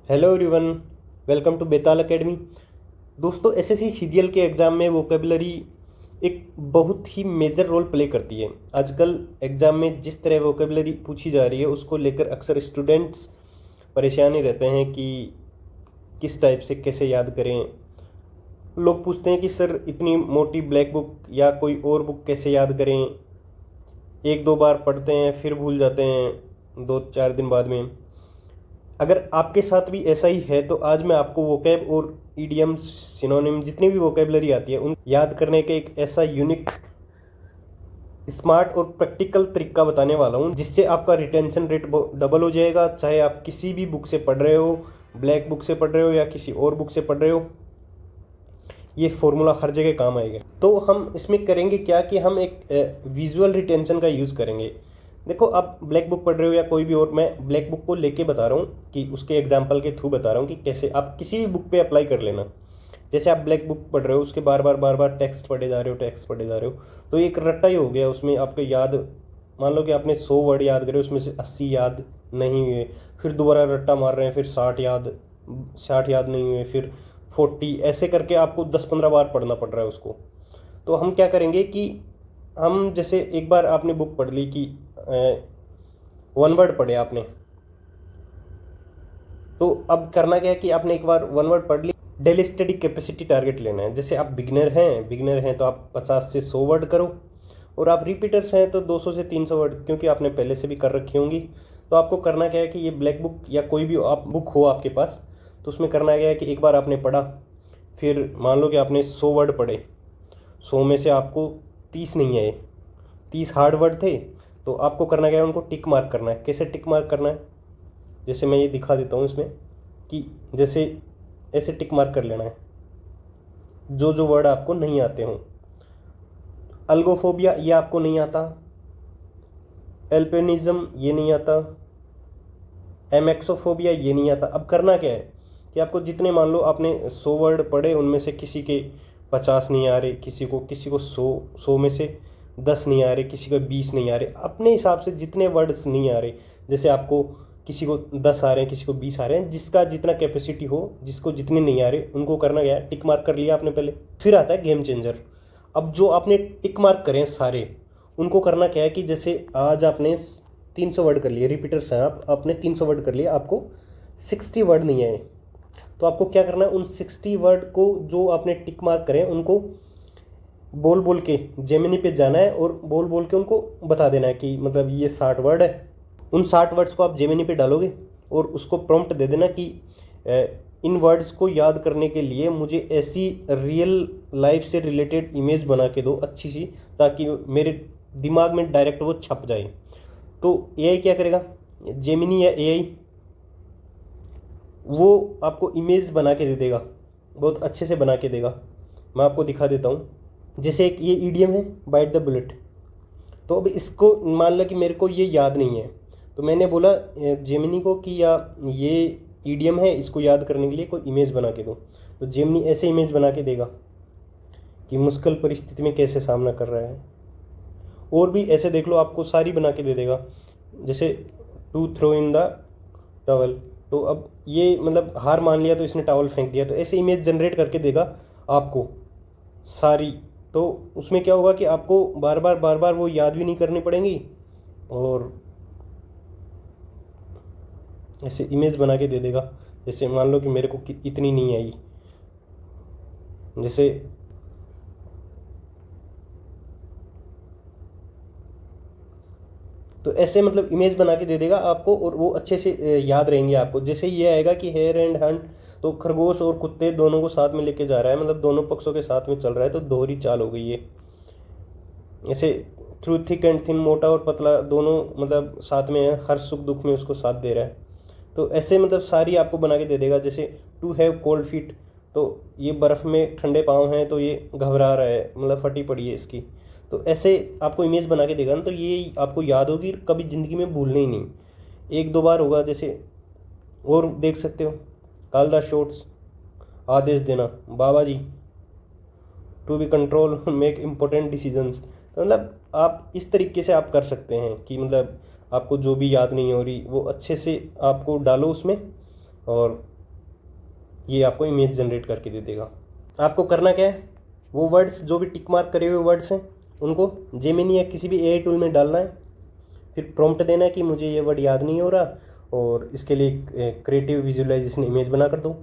Hello everyone, welcome to Betal academy. दोस्तों, SSC CGL के exam में वोकेबलरी एक बहुत ही मेजर रोल प्ले करती है। आजकल एग्ज़ाम में जिस तरह वोकेबलरी पूछी जा रही है उसको लेकर अक्सर स्टूडेंट्स परेशान ही रहते हैं कि किस टाइप से कैसे याद करें। लोग पूछते हैं कि सर इतनी मोटी ब्लैक बुक या कोई और बुक कैसे याद करें। एक दो बार पढ़ते हैं फिर भूल जाते हैं 2-4 दिन बाद में। अगर आपके साथ भी ऐसा ही है तो आज मैं आपको वोकैब और ईडियम्स सिनोनिम जितनी भी वोकेबलरी आती है उन याद करने के एक ऐसा यूनिक स्मार्ट और प्रैक्टिकल तरीका बताने वाला हूँ जिससे आपका रिटेंशन रेट डबल हो जाएगा। चाहे आप किसी भी बुक से पढ़ रहे हो, ब्लैक बुक से पढ़ रहे हो या किसी और बुक से पढ़ रहे हो, ये फॉर्मूला हर जगह काम आएगा। तो हम इसमें करेंगे क्या कि हम एक विजुअल रिटेंशन का यूज़ करेंगे। देखो, आप ब्लैक बुक पढ़ रहे हो या कोई भी और, मैं ब्लैक बुक को लेके बता रहा हूँ कि उसके एग्जाम्पल के थ्रू बता रहा हूँ कि कैसे आप किसी भी बुक पे अप्लाई कर लेना। जैसे आप ब्लैक बुक पढ़ रहे हो, उसके बार बार टेक्स्ट पढ़े जा रहे हो तो एक रट्टा ही हो गया उसमें। आपको याद, मान लो कि आपने 100 वर्ड याद करे, उसमें से 80 याद नहीं हुए, फिर दोबारा रट्टा मार रहे हैं, फिर 60 याद नहीं हुए, फिर 40, ऐसे करके आपको 10-15 बार पढ़ना पड़ रहा है उसको। तो हम क्या करेंगे कि हम जैसे एक बार आपने बुक पढ़ ली कि 1 वर्ड पढ़े आपने, तो अब करना क्या है कि आपने एक बार 1 वर्ड पढ़ ली, डेली स्टडी कैपेसिटी टारगेट लेना है। जैसे आप बिगनर हैं तो आप 50 से 100 वर्ड करो, और आप रिपीटर्स हैं तो 200 से 300 वर्ड, क्योंकि आपने पहले से भी कर रखी होंगी। तो आपको करना क्या है कि ये ब्लैक बुक या कोई भी आप बुक हो आपके पास, तो उसमें करना क्या है कि एक बार आपने पढ़ा, फिर मान लो कि आपने 100 वर्ड पढ़े, 100 में से आपको 30 नहीं आए, 30 हार्ड वर्ड थे, तो आपको करना क्या है, उनको टिक मार्क करना है। कैसे टिक मार्क करना है, जैसे मैं ये दिखा देता हूँ इसमें कि जैसे ऐसे टिक मार्क कर लेना है जो जो वर्ड आपको नहीं आते हों। अल्गोफोबिया ये आपको नहीं आता, एल्पिनिज्म ये नहीं आता, एमेक्सोफोबिया ये नहीं आता। अब करना क्या है कि आपको जितने, मान लो आपने 100 वर्ड पढ़े, उनमें से किसी के 50 नहीं आ रहे, किसी को 100 में से 10 नहीं आ रहे, किसी को 20 नहीं आ रहे, अपने हिसाब से जितने वर्ड्स नहीं आ रहे, जैसे आपको किसी को 10 आ रहे हैं, किसी को 20 आ रहे हैं, जिसका जितना कैपेसिटी हो, जिसको जितने नहीं आ रहे उनको करना गया टिक मार्क कर लिया आपने पहले। फिर आता है गेम चेंजर। अब जो आपने टिक मार्क करें सारे, उनको करना क्या है कि जैसे आज आपने 300 वर्ड कर लिए, रिपीटर्स हैं आपने 300 वर्ड कर लिए, आपको 60 वर्ड नहीं आए, तो आपको क्या करना है, उन 60 वर्ड को जो आपने टिक मार्क करें उनको बोल बोल के जेमिनी पे जाना है और बोल बोल के उनको बता देना है कि मतलब ये 60 वर्ड है। उन 60 वर्ड्स को आप जेमिनी पे डालोगे और उसको प्रॉम्प्ट दे देना कि इन वर्ड्स को याद करने के लिए मुझे ऐसी रियल लाइफ से रिलेटेड इमेज बना के दो अच्छी सी, ताकि मेरे दिमाग में डायरेक्ट वो छप जाए। तो एआई क्या करेगा, जेमिनी या एआई, वो आपको इमेज बना के दे देगा, बहुत अच्छे से बना के देगा। मैं आपको दिखा देता हूँ। जैसे एक ये ईडियम है, बाइट द बुलेट। तो अब इसको मान लो कि मेरे को ये याद नहीं है, तो मैंने बोला जेमिनी को कि या ये ईडियम है, इसको याद करने के लिए कोई इमेज बना के दो। तो जेमिनी ऐसे इमेज बना के देगा कि मुश्किल परिस्थिति में कैसे सामना कर रहा है। और भी ऐसे देख लो, आपको सारी बना के दे देगा। जैसे to throw in the towel, तो अब ये मतलब हार मान लिया तो इसने टॉवल फेंक दिया, तो ऐसे इमेज जनरेट करके देगा आपको सारी। तो उसमें क्या होगा कि आपको बार बार वो याद भी नहीं करनी पड़ेंगी, और ऐसे इमेज बना के दे देगा। जैसे मान लो कि मेरे को इतनी नहीं आई, जैसे तो ऐसे मतलब इमेज बना के दे देगा आपको, और वो अच्छे से याद रहेंगे आपको। जैसे ये आएगा कि हेयर एंड हंट, तो खरगोश और कुत्ते दोनों को साथ में लेके जा रहा है, मतलब दोनों पक्षों के साथ में चल रहा है, तो दोहरी चाल हो गई ये। ऐसे थ्रू थिक एंड थिन, मोटा और पतला दोनों मतलब साथ में है, हर सुख दुख में उसको साथ दे रहा है। तो ऐसे मतलब सारी आपको बना के दे देगा। जैसे टू हैव कोल्ड फीट, तो ये बर्फ़ में ठंडे पाँव हैं, तो ये घबरा रहा है, मतलब फटी पड़ी है इसकी। तो ऐसे आपको इमेज बना के देगा ना, तो ये आपको याद होगी, कभी ज़िंदगी में भूलने ही नहीं, 1-2 बार होगा। जैसे और देख सकते हो, कालदास शॉर्ट्स, आदेश देना बाबा जी, to be control make important decisions. तो मतलब आप इस तरीके से आप कर सकते हैं कि मतलब आपको जो भी याद नहीं हो रही वो अच्छे से आपको डालो उसमें, और ये आपको इमेज जनरेट करके दे देगा। आपको करना क्या है, वो वर्ड्स जो भी टिक मार्क करे हुए वर्ड्स हैं उनको जेमिनी या किसी भी एआई टूल में डालना है, फिर प्रॉम्प्ट देना है कि मुझे ये वर्ड याद नहीं हो रहा और इसके लिए क्रिएटिव विजुअलाइजेशन इमेज बना कर दो।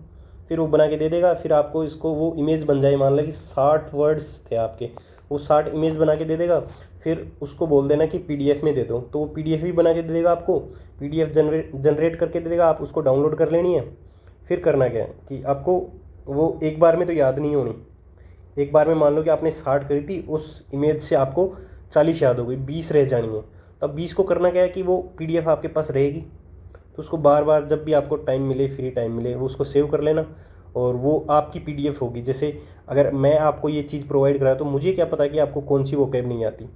फिर वो बना के दे देगा। फिर आपको इसको वो इमेज बन जाए, मान लो कि 60 वर्ड्स थे आपके, वो 60 इमेज बना के दे देगा। फिर उसको बोल देना कि पीडीएफ में दे दो, तो वो पीडीएफ भी बना के दे देगा आपको, पीडीएफ जनरेट करके दे देगा। आप उसको डाउनलोड कर लेनी है। फिर करना क्या है कि आपको वो एक बार में तो याद नहीं होनी। एक बार में मान लो कि आपने 60 करी थी, उस इमेज से आपको 40 याद हो गई, 20 रह जानी है। तो अब 20 को करना क्या है कि वो पीडीएफ आपके पास रहेगी, तो उसको बार बार जब भी आपको टाइम मिले, फ्री टाइम मिले, वो उसको सेव कर लेना और वो आपकी पीडीएफ होगी। जैसे अगर मैं आपको ये चीज़ प्रोवाइड करा तो मुझे क्या पता कि आपको कौन सी वोकैब नहीं आती,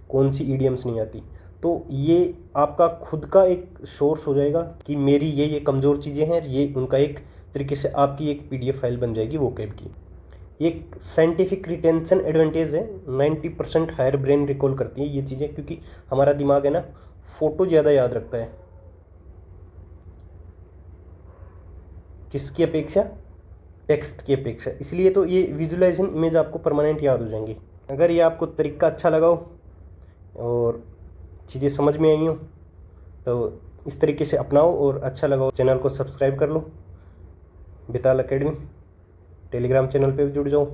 कौन सी ईडियम्स नहीं आती। तो ये आपका खुद का एक सोर्स हो जाएगा कि मेरी ये कमज़ोर चीज़ें हैं, ये उनका एक तरीके से आपकी एक पीडीएफ फाइल बन जाएगी वोकैब की। एक साइंटिफिक रिटेंशन एडवांटेज है, 90% हायर ब्रेन रिकॉल करती है ये चीज़ें, क्योंकि हमारा दिमाग है ना फ़ोटो ज़्यादा याद रखता है किसकी अपेक्षा, टेक्स्ट की अपेक्षा। इसलिए तो ये विजुअलाइजेशन इमेज आपको परमानेंट याद हो जाएंगी। अगर ये आपको तरीका अच्छा लगा हो और चीज़ें समझ में आई हो तो इस तरीके से अपनाओ, और अच्छा लगा हो चैनल को सब्सक्राइब कर लो। बेताल एकेडमी टेलीग्राम चैनल पे भी जुड़ जाओ।